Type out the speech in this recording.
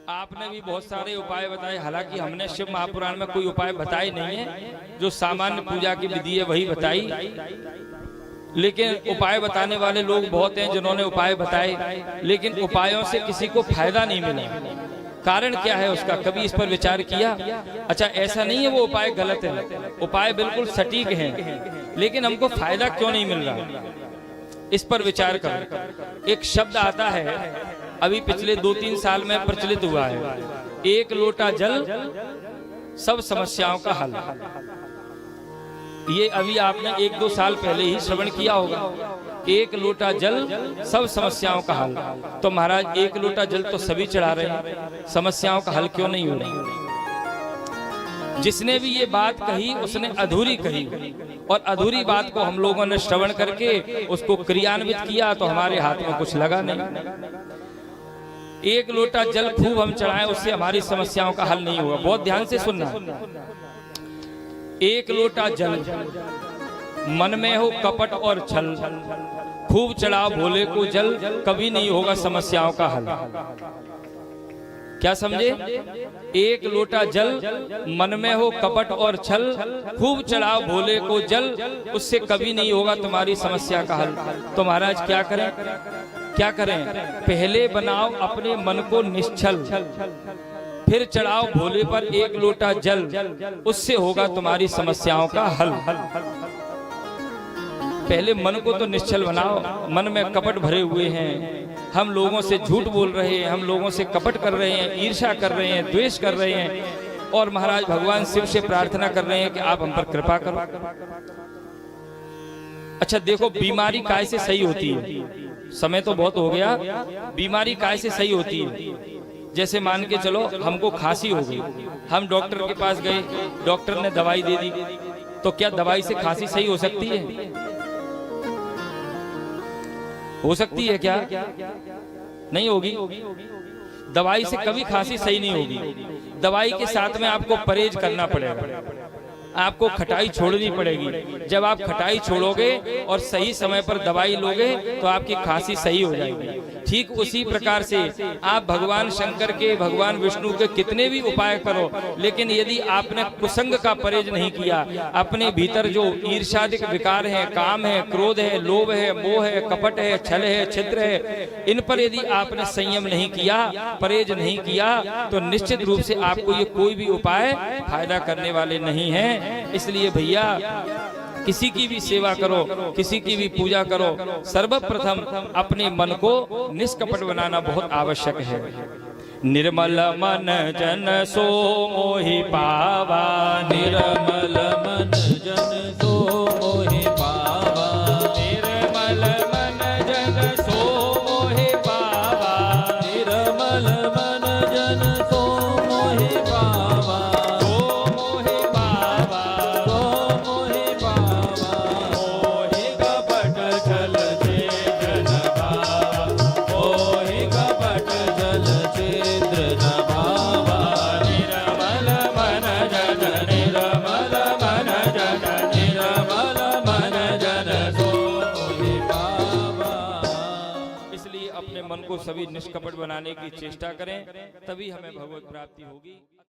आपने भी बहुत सारे उपाय बताए, हालांकि हमने शिव महापुराण में कोई उपाय बताए नहीं है, जो सामान्य पूजा की विधि है वही बताई। लेकिन उपाय बताने वाले लोग बहुत हैं जिन्होंने उपाय बताए, लेकिन उपायों से किसी को फायदा नहीं मिला। कारण क्या है उसका, कभी इस पर विचार किया? अच्छा, ऐसा नहीं है वो उपाय गलत है, उपाय बिल्कुल सटीक है, लेकिन हमको फायदा क्यों नहीं मिल रहा, इस पर विचार करो। एक शब्द आता है, अभी पिछले 2-3 साल में प्रचलित हुआ है, एक लोटा जल सब समस्याओं का हल। ये अभी आपने 1-2 साल पहले ही श्रवण किया होगा, एक लोटा जल सब समस्याओं का हल। तो महाराज एक लोटा जल तो सभी चढ़ा रहे हैं, समस्याओं का हल क्यों नहीं हो रही? जिसने भी ये बात कही उसने अधूरी कही, और अधूरी बात को हम लोगों ने श्रवण करके उसको क्रियान्वित किया तो हमारे हाथ में कुछ लगा नहीं। एक लोटा जल खूब हम चढ़ाएं उससे हमारी समस्याओं का हल नहीं होगा। बहुत ध्यान से सुनना, एक लोटा जल मन में हो कपट और छल, खूब चढ़ाओ भोले को जल, कभी नहीं होगा समस्याओं का हल। क्या समझे? एक लोटा जल मन में हो कपट और छल, खूब चढ़ाओ भोले को जल, उससे कभी नहीं होगा तुम्हारी समस्या का हल। तो महाराज क्या करें? क्या करें? पहले बनाओ अपने मन को निश्चल, फिर चढ़ाओ भोले पर एक लोटा जल, उससे होगा तुम्हारी समस्याओं का हल। पहले मन को तो निश्चल बनाओ। मन में कपट भरे हुए हैं, हम लोगों से झूठ बोल रहे हैं, हम लोगों से कपट कर रहे हैं, ईर्ष्या कर रहे हैं, द्वेष कर रहे हैं, और महाराज भगवान शिव से प्रार्थना कर रहे हैं कि आप हम पर कृपा करो। अच्छा देखो, बीमारी काय से सही होती है? समय तो बहुत हो गया, बीमारी काय से सही होती है? जैसे मान के चलो हमको खांसी हो गई, हम डॉक्टर के पास गए, डॉक्टर ने दवाई दे दी, तो क्या दवाई से खांसी सही हो सकती है? हो सकती है क्या? नहीं होगी। दवाई से कभी खांसी सही नहीं होगी। दवाई के साथ में आपको परहेज करना पड़ेगा, आपको खटाई छोड़नी पड़ेगी। जब आप खटाई छोड़ोगे और सही समय पर दवाई लोगे तो आपकी खांसी सही हो जाएगी। ठीक उसी प्रकार से आप भगवान शंकर के, भगवान विष्णु के कितने भी उपाय करो, लेकिन यदि आपने कुसंग का परहेज नहीं किया, अपने भीतर जो ईर्ष्यादिक विकार है, काम है, क्रोध है, लोभ है, मोह है, कपट है, छल है, छिद्र है, इन पर यदि आपने संयम नहीं किया, परहेज नहीं किया, तो निश्चित रूप से आपको ये कोई भी उपाय फायदा करने वाले नहीं है। इसलिए भैया किसी की भी सेवा करो, किसी की भी पूजा करो, सर्वप्रथम अपने मन को निष्कपट बनाना बहुत आवश्यक है। निर्मल मन जन सो मोहि पावा, निर्मल मन जन सो मोहि पावा, निर्मल मन जन सो मोहि पावा, निर्मल मन जन सो मोहि पावा, मन को सभी निष्कपट बनाने की चेष्टा करें, तभी हमें भगवत प्राप्ति होगी।